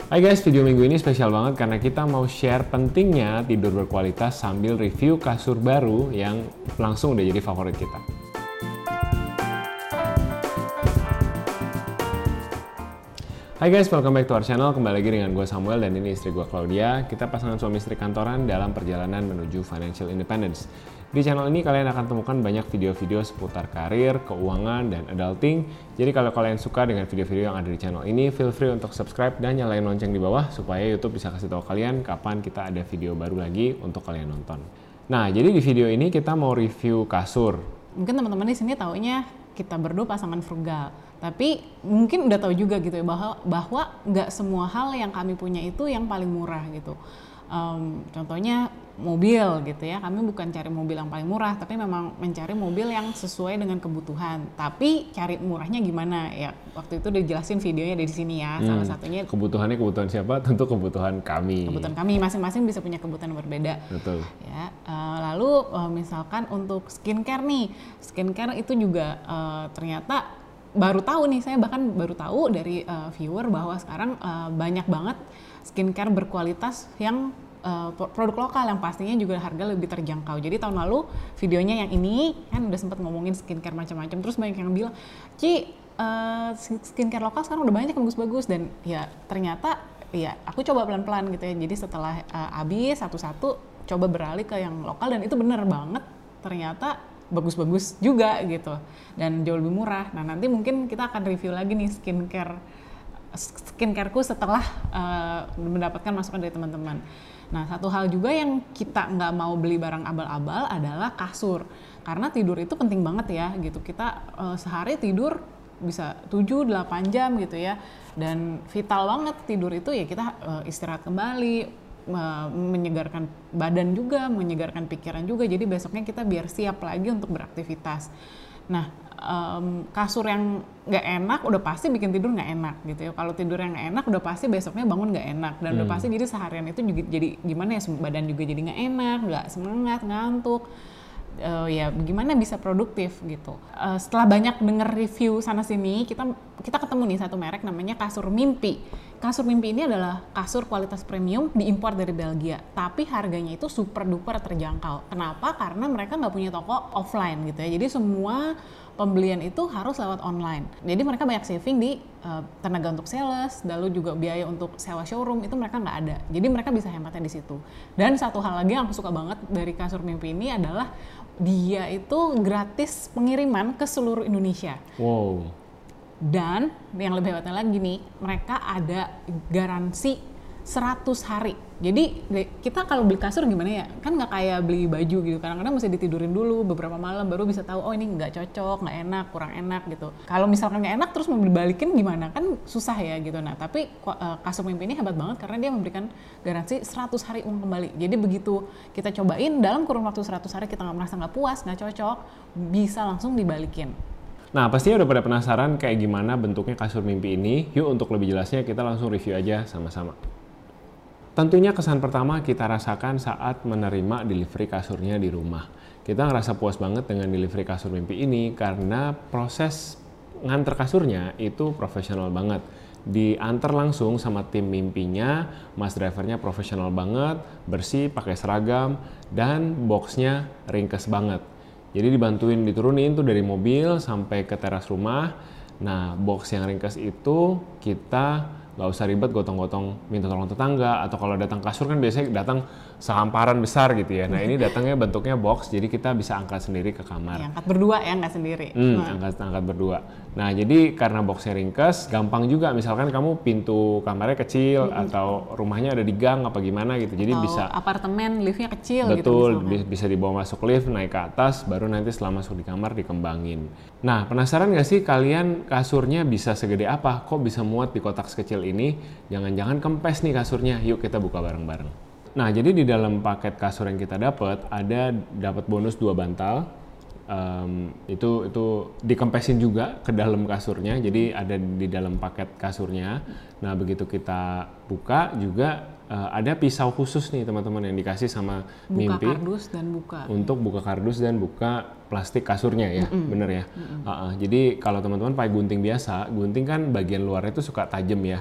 Hai guys, video minggu ini spesial banget karena kita mau share pentingnya tidur berkualitas sambil review kasur baru yang langsung udah jadi favorit kita. Hai guys, welcome back to our channel. Kembali lagi dengan gue Samuel dan ini istri gue Claudia. Kita pasangan suami istri kantoran dalam perjalanan menuju financial independence. Di channel ini kalian akan temukan banyak video-video seputar karir, keuangan, dan adulting. Jadi kalau kalian suka dengan video-video yang ada di channel ini, feel free untuk subscribe dan nyalain lonceng di bawah supaya YouTube bisa kasih tahu kalian kapan kita ada video baru lagi untuk kalian nonton. Nah, jadi di video ini kita mau review kasur. Mungkin teman-teman di sini taunya kita berdua pasangan frugal. Tapi mungkin udah tahu juga gitu ya bahwa nggak semua hal yang kami punya itu yang paling murah gitu. Contohnya mobil gitu ya, kami bukan cari mobil yang paling murah, tapi memang mencari mobil yang sesuai dengan kebutuhan. Tapi cari murahnya gimana ya? Waktu itu dijelasin videonya dari sini ya. Salah satunya Kebutuhannya kebutuhan siapa? Tentu kebutuhan kami. Kebutuhan kami masing-masing bisa punya kebutuhan yang berbeda. Betul. Ya, lalu misalkan untuk skincare nih, skincare itu juga ternyata baru tahu nih, saya bahkan baru tahu dari viewer bahwa sekarang banyak banget skincare berkualitas yang produk lokal yang pastinya juga harga lebih terjangkau. Jadi tahun lalu videonya yang ini kan udah sempat ngomongin skincare macam-macam, terus banyak yang bilang, Ci, skincare lokal sekarang udah banyak yang bagus-bagus, dan ya ternyata ya aku coba pelan-pelan gitu ya. Jadi setelah habis satu-satu coba beralih ke yang lokal, dan itu bener banget ternyata bagus-bagus juga gitu dan jauh lebih murah. Nah, nanti mungkin kita akan review lagi nih skincareku setelah mendapatkan masukan dari teman-teman. Nah, satu hal juga yang kita nggak mau beli barang abal-abal adalah kasur, karena tidur itu penting banget ya gitu. Kita sehari tidur bisa 7-8 jam gitu ya, dan vital banget tidur itu ya. Kita istirahat kembali, menyegarkan badan juga, menyegarkan pikiran juga, jadi besoknya kita biar siap lagi untuk beraktivitas. Nah, kasur yang nggak enak udah pasti bikin tidur nggak enak gitu ya. Kalau tidur yang nggak enak udah pasti besoknya bangun nggak enak, dan udah pasti jadi seharian itu juga jadi gimana ya, badan juga jadi nggak enak, nggak semangat, ngantuk. Ya gimana bisa produktif gitu. Setelah banyak denger review sana sini, kita ketemu nih satu merek namanya Kasur Mimpi. Kasur Mimpi ini adalah kasur kualitas premium diimpor dari Belgia, tapi harganya itu super duper terjangkau. Kenapa? Karena mereka nggak punya toko offline gitu ya. Jadi semua pembelian itu harus lewat online. Jadi mereka banyak saving di tenaga untuk sales, lalu juga biaya untuk sewa showroom itu mereka nggak ada. Jadi mereka bisa hematnya di situ. Dan satu hal lagi yang aku suka banget dari Kasur Mimpi ini adalah dia itu gratis pengiriman ke seluruh Indonesia. Wow. Dan yang lebih hebatnya lagi nih, mereka ada garansi 100 hari. Jadi kita kalau beli kasur gimana ya, kan nggak kayak beli baju gitu, kadang-kadang mesti ditidurin dulu beberapa malam baru bisa tahu, oh ini nggak cocok, nggak enak, kurang enak gitu. Kalau misalkan nggak enak terus mau dibalikin gimana, kan susah ya gitu. Nah tapi Kasur Mimpi ini hebat banget karena dia memberikan garansi 100 hari uang kembali. Jadi begitu kita cobain, dalam kurun waktu 100 hari kita nggak merasa nggak puas, nggak cocok, bisa langsung dibalikin. Nah, pastinya udah pada penasaran kayak gimana bentuknya Kasur Mimpi ini. Yuk, untuk lebih jelasnya kita langsung review aja sama-sama. Tentunya kesan pertama kita rasakan saat menerima delivery kasurnya di rumah. Kita ngerasa puas banget dengan delivery Kasur Mimpi ini karena proses nganter kasurnya itu profesional banget. Diantar langsung sama tim Mimpinya, mas drivernya profesional banget, bersih, pakai seragam, dan boxnya ringkes banget. Jadi dibantuin diturunin tuh dari mobil sampai ke teras rumah. Nah, box yang ringkes itu kita nggak usah ribet gotong-gotong minta tolong tetangga, atau kalau datang kasur kan biasanya datang sehamparan besar gitu ya. Nah, ini datangnya bentuknya box, jadi kita bisa angkat sendiri ke kamar. Ya, angkat berdua ya, nggak sendiri. Angkat berdua. Nah, jadi karena boxnya ringkes, gampang juga. Misalkan kamu pintu kamarnya kecil atau rumahnya ada di gang apa gimana gitu. Jadi atau bisa apartemen, liftnya kecil betul, gitu. bisa dibawa masuk lift, naik ke atas, baru nanti setelah masuk di kamar dikembangin. Nah, penasaran nggak sih kalian kasurnya bisa segede apa? Kok bisa muat di kotak sekecil ini? Jangan-jangan kempes nih kasurnya. Yuk kita buka bareng-bareng. Nah, jadi di dalam paket kasur yang kita dapat bonus 2 bantal, Itu dikempesin juga ke dalam kasurnya, jadi ada di dalam paket kasurnya. Nah begitu kita buka juga ada pisau khusus nih teman-teman yang dikasih sama Mimpi kardus dan buka untuk buka kardus dan buka plastik kasurnya ya, bener ya. Jadi kalau teman-teman pakai gunting biasa, gunting kan bagian luarnya itu suka tajam ya,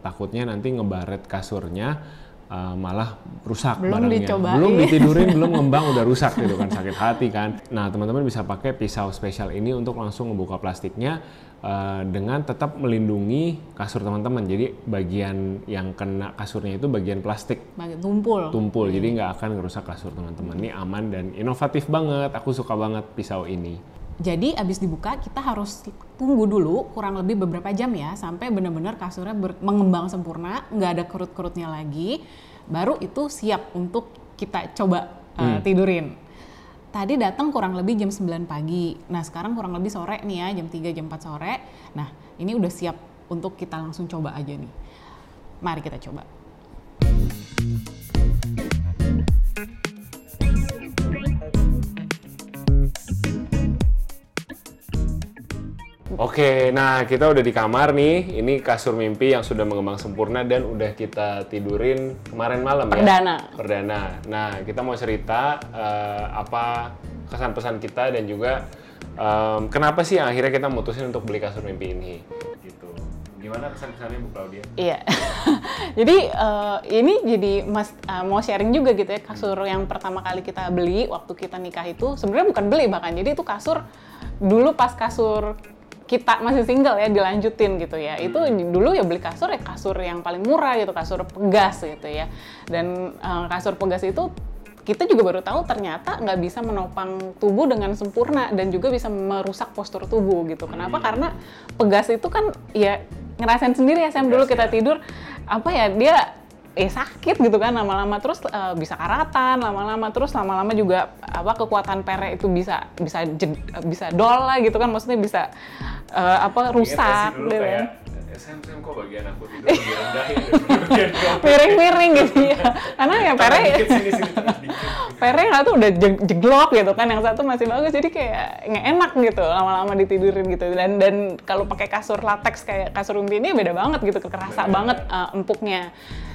takutnya nanti ngebaret kasurnya. Malah rusak belum barangnya. Dicobain. Belum ditidurin, belum ngembang udah rusak gitu kan, sakit hati kan. Nah teman-teman bisa pakai pisau spesial ini untuk langsung ngebuka plastiknya dengan tetap melindungi kasur teman-teman. Jadi bagian yang kena kasurnya itu bagian plastik. Bagian Tumpul, jadi nggak akan ngerusak kasur teman-teman. Ini aman dan inovatif banget, aku suka banget pisau ini. Jadi abis dibuka kita harus tunggu dulu kurang lebih beberapa jam ya sampai benar-benar kasurnya mengembang sempurna, nggak ada kerut-kerutnya lagi, baru itu siap untuk kita coba tidurin. Tadi datang kurang lebih jam 9 pagi, nah sekarang kurang lebih sore nih ya, jam 3, jam 4 sore. Nah ini udah siap untuk kita langsung coba aja nih. Mari kita coba. Oke, nah kita udah di kamar nih. Ini kasur Mimpi yang sudah mengembang sempurna dan udah kita tidurin kemarin malam Perdana. ya? Perdana. Nah, kita mau cerita apa kesan-pesan kita dan juga kenapa sih yang akhirnya kita mutusin untuk beli kasur Mimpi ini. Gitu. Gimana kesan-kesannya Bu Claudia? Iya, jadi ini jadi mau sharing juga gitu ya, kasur yang pertama kali kita beli waktu kita nikah itu sebenarnya bukan beli bahkan, jadi itu kasur dulu pas kasur kita masih single ya dilanjutin gitu ya, itu dulu ya beli kasur ya kasur yang paling murah gitu, kasur pegas gitu ya, dan kasur pegas itu kita juga baru tahu ternyata nggak bisa menopang tubuh dengan sempurna dan juga bisa merusak postur tubuh gitu. Kenapa? Karena pegas itu kan ya ngerasain sendiri ya Sam, dulu kita tidur apa ya dia sakit gitu kan lama-lama, terus bisa karatan lama-lama, terus lama-lama juga apa kekuatan pere itu bisa dol lah gitu kan, maksudnya bisa rusak dulu gitu kayak, Sam kok bagian aku tidur lebih rendah ya, miring-miring gitu ya, karena ya pere nggak tuh udah jeglok gitu kan, yang satu masih bagus, jadi kayak nggak enak gitu lama-lama ditidurin gitu. Dan kalau pakai kasur latex kayak kasur Mimpi ini beda banget gitu, kerasa banget empuknya.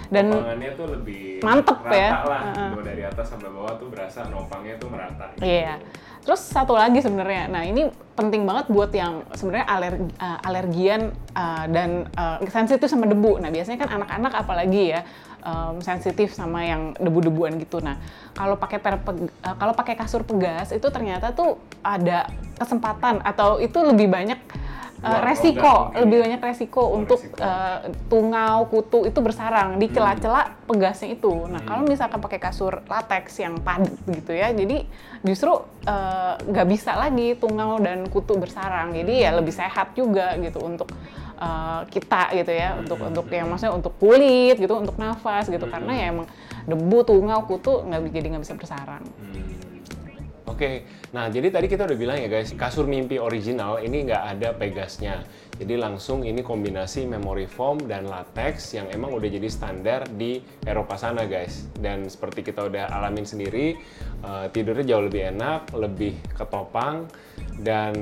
Dan nopangannya tuh lebih mantep rata ya lah, dari atas sampai bawah tuh berasa nopangnya tuh merata gitu. Iya. Terus satu lagi sebenarnya, nah ini penting banget buat yang sebenarnya alergian dan sensitif sama debu. Nah biasanya kan anak-anak apalagi ya sensitif sama yang debu-debuan gitu. Nah kalau pakai kasur pegas itu ternyata tuh ada kesempatan atau itu lebih banyak lebih banyak resiko untuk tungau, kutu itu bersarang di celah-celah pegasnya itu. Nah kalau misalkan pakai kasur latex yang padat gitu ya, jadi justru nggak bisa lagi tungau dan kutu bersarang. Jadi ya lebih sehat juga gitu untuk kita gitu ya, untuk yang maksudnya untuk kulit gitu, untuk nafas gitu, karena ya emang debu, tungau, kutu nggak bisa bersarang. Oke, nah jadi tadi kita udah bilang ya guys, kasur Mimpi original ini nggak ada pegasnya. Jadi langsung ini kombinasi memory foam dan latex yang emang udah jadi standar di Eropa sana guys. Dan seperti kita udah alamin sendiri, tidurnya jauh lebih enak, lebih ketopang, dan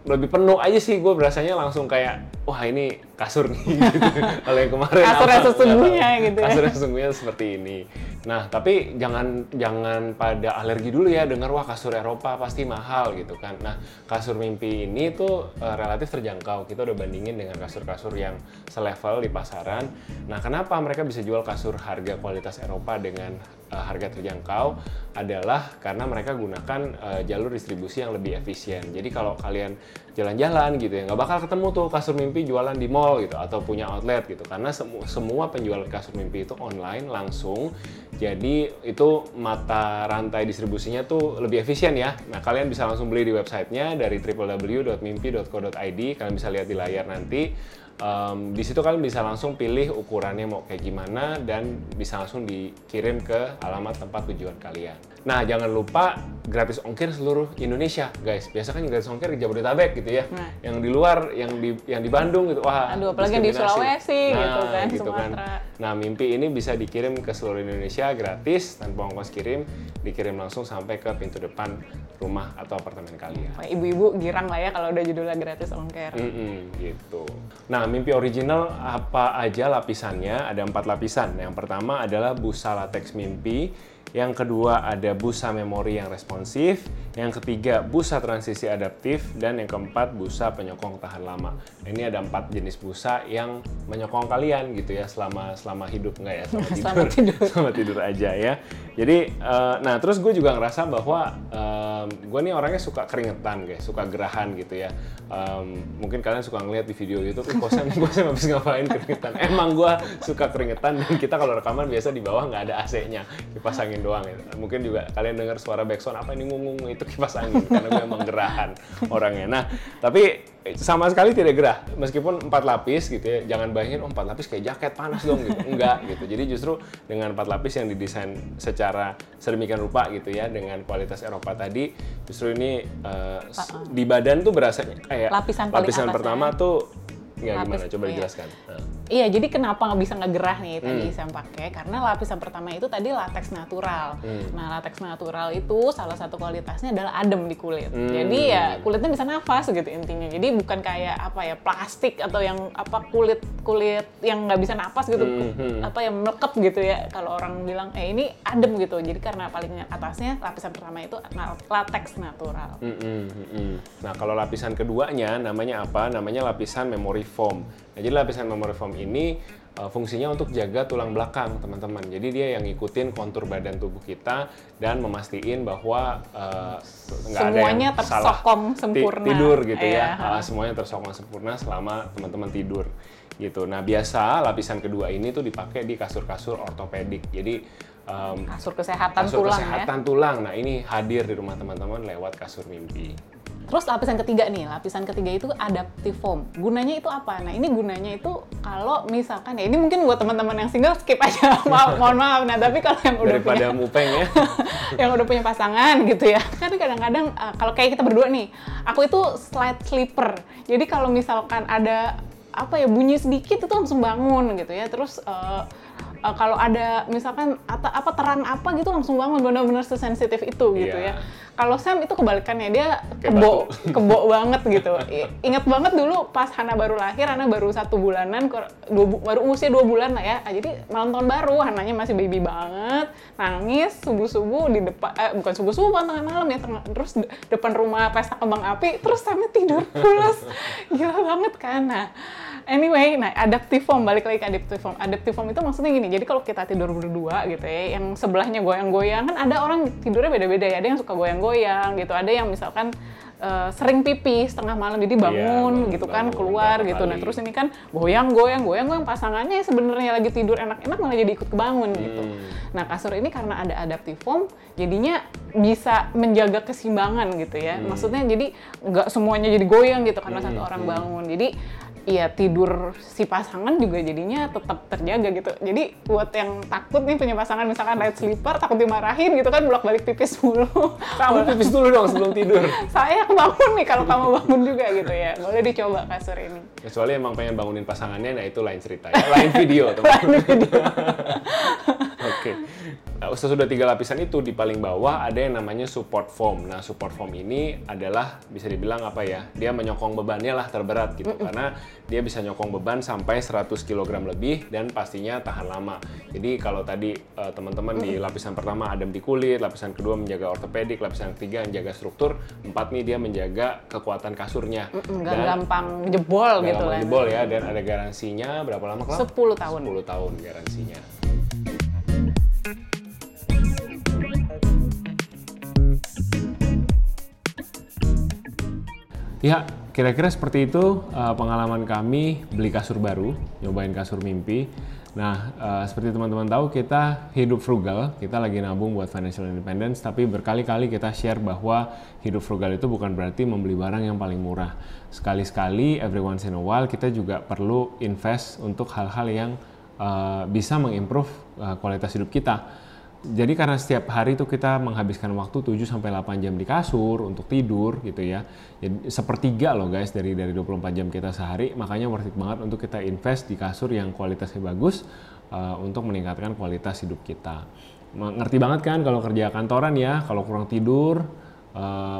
lebih penuh aja sih, gue berasanya langsung kayak, wah ini kasur nih gitu. Kalau yang kemarin kasurnya sesungguhnya gitu ya. Kasurnya sesungguhnya seperti ini. Nah, tapi jangan pada alergi dulu ya, dengar wah kasur Eropa pasti mahal gitu kan. Nah, kasur Mimpi ini tuh relatif terjangkau. Kita udah bandingin dengan kasur-kasur yang selevel di pasaran. Nah, kenapa mereka bisa jual kasur harga kualitas Eropa dengan harga terjangkau? Adalah karena mereka gunakan jalur distribusi yang lebih efisien. Jadi kalau kalian jalan-jalan gitu ya, nggak bakal ketemu tuh kasur Mimpi jualan di mall gitu atau punya outlet gitu, karena semua penjual kasur Mimpi itu online langsung. Jadi itu mata rantai distribusinya tuh lebih efisien ya. Nah kalian bisa langsung beli di websitenya dari www.mimpi.co.id. Kalian bisa lihat di layar nanti. Di situ kalian bisa langsung pilih ukurannya mau kayak gimana dan bisa langsung dikirim ke alamat tempat tujuan kalian. Nah, jangan lupa gratis ongkir seluruh Indonesia, guys. Biasa kan gratis ongkir di Jabodetabek gitu ya. Nah. Yang di luar, yang di Bandung gitu. Wah, aduh, apalagi yang di Sulawesi gitu kan, gitu Sumatera. Nah, Mimpi ini bisa dikirim ke seluruh Indonesia gratis tanpa ongkos kirim, dikirim langsung sampai ke pintu depan rumah atau apartemen kalian. Ibu-ibu girang lah ya kalau udah judulnya gratis ongkir. Gitu. Nah, Mimpi original apa aja lapisannya? Ada 4 lapisan. Yang pertama adalah busa latex Mimpi. Yang kedua ada busa memori yang responsif, yang ketiga busa transisi adaptif, dan yang keempat busa penyokong tahan lama. Ini ada 4 jenis busa yang menyokong kalian gitu ya selama hidup, enggak ya, selama tidur. Selama tidur aja ya. Jadi, nah terus gue juga ngerasa bahwa gue nih orangnya suka keringetan guys, suka gerahan gitu ya. Mungkin kalian suka ngeliat di video YouTube, gue habis ngapain keringetan. Emang gue suka keringetan, dan kita kalau rekaman biasa di bawah nggak ada AC-nya, kipas angin doang ya. Mungkin juga kalian dengar suara backsound apa ini ngungung, itu kipas angin karena gue emang gerahan orangnya. Nah, tapi sama sekali tidak gerah meskipun 4 lapis gitu ya. Jangan bayangin 4 lapis kayak jaket panas dong gitu. Enggak gitu. Jadi justru dengan 4 lapis yang didesain secara sedemikian rupa gitu ya, dengan kualitas Eropa tadi, justru ini di badan tuh berasanya kayak lapisan pertama tuh gimana? Coba dijelaskan. Iya, jadi kenapa nggak bisa ngegerah nih tadi saya pakai? Karena lapisan pertama itu tadi lateks natural. Nah, lateks natural itu salah satu kualitasnya adalah adem di kulit. Jadi ya kulitnya bisa nafas gitu intinya. Jadi bukan kayak plastik atau yang kulit yang nggak bisa nafas gitu, yang melekat gitu ya. Kalau orang bilang ini adem gitu. Jadi karena paling atasnya lapisan pertama itu lateks natural. Nah, kalau lapisan keduanya namanya apa? Namanya lapisan memory foam. Nah, jadi lapisan memory foam ini fungsinya untuk jaga tulang belakang, teman-teman. Jadi dia yang ngikutin kontur badan tubuh kita dan memastiin bahwa nggak ada yang salah sempurna. Tidur gitu ya. Semuanya tersokong sempurna selama teman-teman tidur gitu. Nah, biasa lapisan kedua ini tuh dipakai di kasur-kasur ortopedik. Jadi kasur kesehatan tulang. Nah, ini hadir di rumah teman-teman lewat kasur Mimpi. Terus lapisan ketiga itu adaptive foam. Gunanya itu apa? Nah, ini gunanya itu kalau misalkan ya ini mungkin buat teman-teman yang single skip aja, mohon maaf. Nah, tapi kalau yang udah daripada mupeng ya, yang udah punya pasangan gitu ya. Kan kadang-kadang kalau kayak kita berdua nih, aku itu slide sleeper. Jadi kalau misalkan ada bunyi sedikit itu langsung bangun gitu ya. Terus kalau ada misalkan terang gitu langsung bangun, benar-benar sesensitif itu gitu ya. Kalau Sam itu kebalikannya, dia kebo banget gitu. Ingat banget dulu pas Hana baru lahir, Hana baru 1 bulanan, baru usia 2 bulan lah ya. Jadi malam tahun baru, Hananya masih baby banget, nangis subuh-subuh di depan, bukan subuh-subuh, tengah malam ya, terus depan rumah pesta kembang api, terus Samnya tidur pulas, gila banget kan. Nah, anyway, adaptive foam, balik lagi ke adaptive foam. Adaptive foam itu maksudnya gini, jadi kalau kita tidur berdua gitu ya, yang sebelahnya goyang-goyang, kan ada orang tidurnya beda-beda ya, ada yang suka goyang-goyang gitu, ada yang misalkan sering pipis tengah malam jadi bangun gitu kan, keluar gitu. Nah, terus ini kan goyang pasangannya sebenarnya lagi tidur enak-enak malah jadi ikut kebangun gitu. Nah, kasur ini karena ada adaptive foam jadinya bisa menjaga keseimbangan gitu ya. Maksudnya jadi nggak semuanya jadi goyang gitu karena satu orang bangun. Jadi iya, tidur si pasangan juga jadinya tetap terjaga gitu. Jadi buat yang takut nih punya pasangan misalkan light sleeper, takut dimarahin gitu kan, bolak-balik pipis mulu. Kamu pipis dulu dong sebelum tidur. Saya bangun nih, kalau kamu bangun juga gitu ya. Boleh dicoba kasur ini. Kecuali emang pengen bangunin pasangannya, nah itu lain cerita ya. Lain video, teman. Lain video. Oke. Nah, sesudah 3 lapisan itu, di paling bawah ada yang namanya support foam. Nah, support foam ini adalah bisa dibilang dia menyokong bebannya lah terberat gitu. Karena dia bisa nyokong beban sampai 100 kg lebih dan pastinya tahan lama. Jadi kalau tadi teman-teman di lapisan pertama adem di kulit, lapisan kedua menjaga ortopedik, lapisan ketiga menjaga struktur, 4 nih dia menjaga kekuatan kasurnya. Nggak gampang jebol gitu lah. Jebol ya, dan ada garansinya berapa lama, Kak? 10 tahun. 10 tahun garansinya. Ya, kira-kira seperti itu pengalaman kami beli kasur baru, nyobain kasur Mimpi. Nah, seperti teman-teman tahu, kita hidup frugal, kita lagi nabung buat financial independence, tapi berkali-kali kita share bahwa hidup frugal itu bukan berarti membeli barang yang paling murah. Sekali-sekali, every once in a while, kita juga perlu invest untuk hal-hal yang bisa mengimprove kualitas hidup kita. Jadi karena setiap hari tuh kita menghabiskan waktu 7-8 jam di kasur untuk tidur gitu ya. Jadi sepertiga loh guys dari 24 jam kita sehari, makanya worth it banget untuk kita invest di kasur yang kualitasnya bagus untuk meningkatkan kualitas hidup kita. Ngerti banget kan kalau kerja kantoran ya, kalau kurang tidur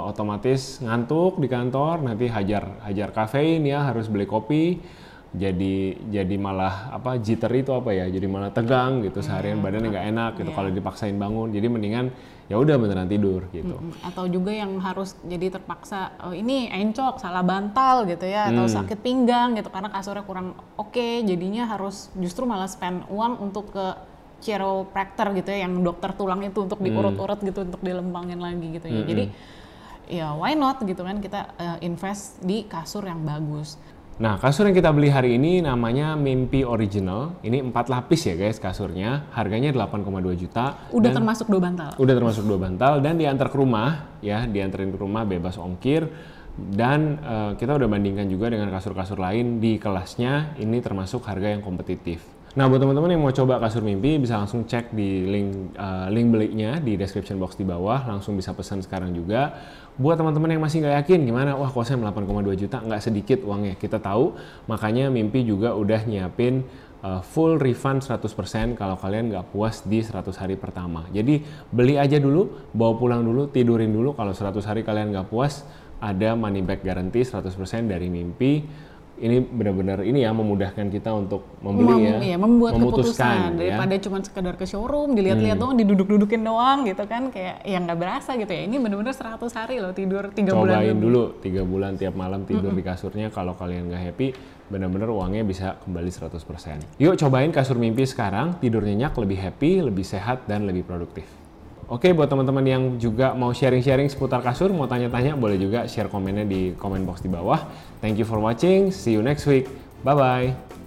otomatis ngantuk di kantor, nanti hajar kafein ya, harus beli kopi. Jadi malah jitter itu jadi malah tegang gitu, seharian badannya nggak enak gitu kalau dipaksain bangun. Jadi mendingan ya udah beneran tidur gitu. Atau juga yang harus jadi terpaksa ini encok, salah bantal gitu ya, atau sakit pinggang gitu karena kasurnya kurang oke, jadinya harus justru malah spend uang untuk ke chiropractor gitu ya, yang dokter tulang itu untuk diurut-urut gitu, untuk dilempangin lagi gitu ya. Jadi ya why not gitu kan, kita invest di kasur yang bagus. Nah, kasur yang kita beli hari ini namanya Mimpi Original. Ini 4 lapis ya guys kasurnya. Harganya 8,2 juta. Udah termasuk 2 bantal. Udah termasuk 2 bantal dan diantar ke rumah ya, dianterin ke rumah bebas ongkir. Dan kita udah bandingkan juga dengan kasur-kasur lain di kelasnya, ini termasuk harga yang kompetitif. Nah, buat teman-teman yang mau coba kasur Mimpi bisa langsung cek di link belinya di description box di bawah, langsung bisa pesan sekarang juga. Buat teman-teman yang masih nggak yakin gimana, wah kosnya 8,2 juta, nggak sedikit uangnya, kita tahu. Makanya Mimpi juga udah nyiapin full refund 100% kalau kalian nggak puas di 100 hari pertama. Jadi beli aja dulu, bawa pulang dulu, tidurin dulu. Kalau 100 hari kalian nggak puas, ada money back guarantee 100% dari Mimpi. Ini benar-benar ini ya, memudahkan kita untuk membeli membuat memutuskan keputusan daripada cuma sekedar ke showroom dilihat-lihat doang, diduduk-dudukin doang gitu kan, kayak yang nggak berasa gitu ya. Ini benar-benar 100 hari loh, tidur 3 bulan. Cobain dulu 3 bulan tiap malam tidur di kasurnya. Kalau kalian nggak happy, benar-benar uangnya bisa kembali 100%. Yuk cobain kasur Mimpi sekarang, tidur nyenyak, lebih happy, lebih sehat dan lebih produktif. Oke, buat teman-teman yang juga mau sharing-sharing seputar kasur, mau tanya-tanya, boleh juga share komennya di comment box di bawah. Thank you for watching, see you next week, bye-bye.